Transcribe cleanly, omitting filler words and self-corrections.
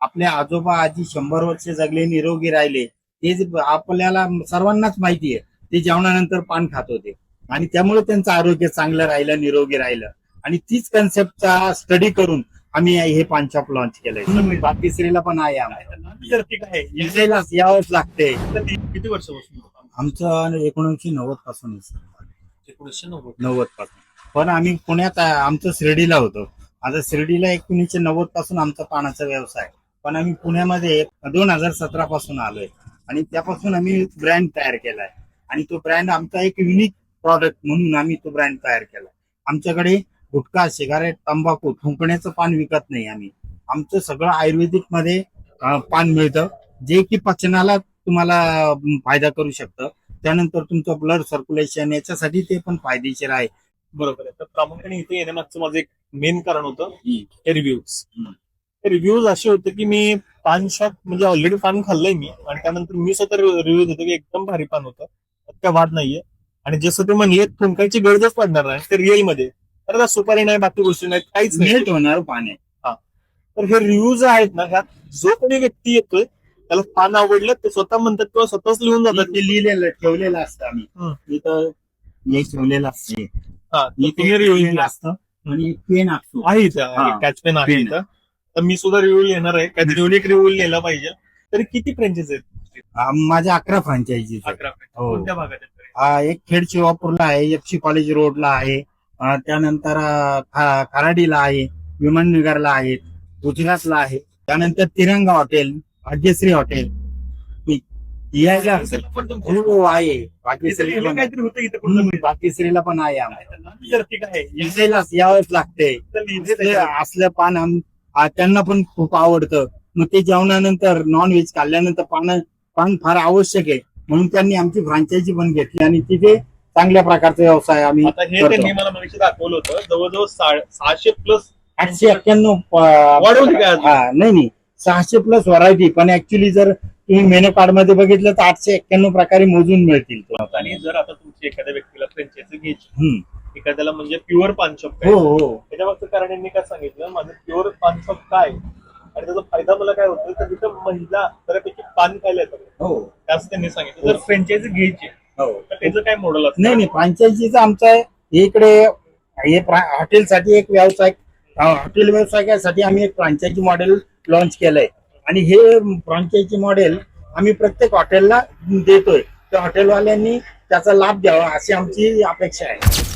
आपल्या आजोबा आजी 100 वर्ष जगले, निरोगी राहिले, आपल्याला सर्वांनाच माहिती आहे. ते जेवणानंतर पान खात होते आणि त्यामुळे त्यांचं आरोग्य चांगलं राहिलं, निरोगी राहिलं. आणि तीच कन्सेप्टचा स्टडी करून आम्ही हे पान शॉप लॉन्च केलंय. बाकीश्रीला पण आहे आम्हाला यावंच लागते. किती वर्षापासून आमचं 1990 पासून 1990 पासून. पण आम्ही पुण्यात आमचं शिर्डीला होतो. आता शिर्डीला 1990 पासून आमचा पानाचा व्यवसाय, पण आम्ही पुण्यामध्ये 2017 पासून आलोय आणि त्यापासून आम्ही ब्रँड तयार केलाय. आणि तो ब्रँड आमचा एक युनिक प्रॉडक्ट म्हणून आम्ही तो ब्रँड तयार केलाय. आमच्याकडे गुटखा, सिगारेट, तंबाखू, थुंकण्याचं पान विकत नाही आम्ही. आमचं सगळं आयुर्वेदिक मध्ये पान मिळतं, जे की पचनाला तुम्हाला फायदा करू शकतं. त्यानंतर तुमचं ब्लड सर्क्युलेशन याच्यासाठी ते पण फायदेशीर आहे. बरोबर आहे. तर प्रामुख्याने इथे येण्यामागचं माझं एक मेन कारण होतं हे रिव्ह्यूज. हम्म. हे रिव्ह्यूज असे होते की मी पान शॉप म्हणजे ऑलरेडी पान खाल्लंय मी, आणि त्यानंतर मी स्वतः रिव्ह्यूज होते की एकदम भारी पान होतं, काय वाद नाहीये. आणि जसं ते म्हणले थुंकायची गरजच पडणार नाही ते रिअल मध्ये. तर आता सुपारी नाही, बाकी गोष्टी नाही, काहीच नाही. मेल्ट होणार पान आहे. तर हे रिव्ह्यूज आहेत ना, ह्यात जो कोणी व्यक्ती येतोय त्याला पान आवडलं ते स्वतः म्हणतात किंवा स्वतःच लिहून जातात. ते लिहिलेलं ठेवलेलं असतं आम्ही इथं, हे ठेवलेलं असते. तुम्ही रिव्ह्यू असतं आणि पेन असतो आहे इथं, कॅच पेन आहे इथं. तर मी सुद्धा रिव्ह्यू लिहिणार आहे, काहीतरी युनिक रिव्ह्यू लिहिला पाहिजे. तरी किती फ्रँचायझी आहेत? माझ्या 11 फ्रँचायझी. 11. हो. कोणत्या भागात आहेत? एक खेड शिवापूरला आहे, FC कॉलेज रोडला आहे, त्यानंतर खराडीला आहे, विमाननगरला आहे, गुजरातला आहे, त्यानंतर तिरंगा हॉटेल, भाग्यश्री हॉटेल हो आहे. काहीतरी होतं इथं कुठलं बाकीश्रीला पण आहे आम्हाला. तर ठीक आहे. यावंच लागते. असलं पान त्यांना पण खूप आवडतं. मग ते जेवणानंतर नॉनव्हेज खाल्ल्यानंतर पान फार आवश्यक आहे, म्हणून त्यांनी आमची फ्रँचायझी पण घेतली आणि तिथे चांगल्या प्रकारचा व्यवसाय आम्ही आता हे त्यांनी मला मगाशी दाखवलं होतं, जवळजवळ 600 प्लस 891 वाढवली काय अजून? नाही 600 प्लस व्हरायटी. पण ऍक्च्युली जर तुम्ही मेनू कार्ड मध्ये बघितलं तर 891 प्रकारे मोजून मिळतील. आणि जर आता तुमची एखाद्या व्यक्तीला फ्रँचायझी घ्यायची, एखाद्याला म्हणजे प्युअर पान शॉप हो हो त्याच्या मागचं कारण यांनी काय सांगितलं, माझं प्युअर पान शॉप काय आणि त्याचा फायदा मला काय होतो, तर तिथं महिला बऱ्यापैकी पान खायला येतात. हो त्याच त्यांनी सांगितलं. जर फ्रँचायझी घ्यायची हो तर त्याचं काय मॉडेल असतं? नाही फ्रँचायझीचा आमचा इकडे हे हॉटेलसाठी एक व्यवसाय, हॉटेल व्यवसायासाठी आम्ही एक फ्रँचायझी मॉडेल लॉन्च केलंय. आणि हे फ्रँचायझी मॉडेल आम्ही प्रत्येक हॉटेलला देतोय. त्या हॉटेलवाल्यांनी त्याचा लाभ घ्यावा अशी आमची अपेक्षा आहे.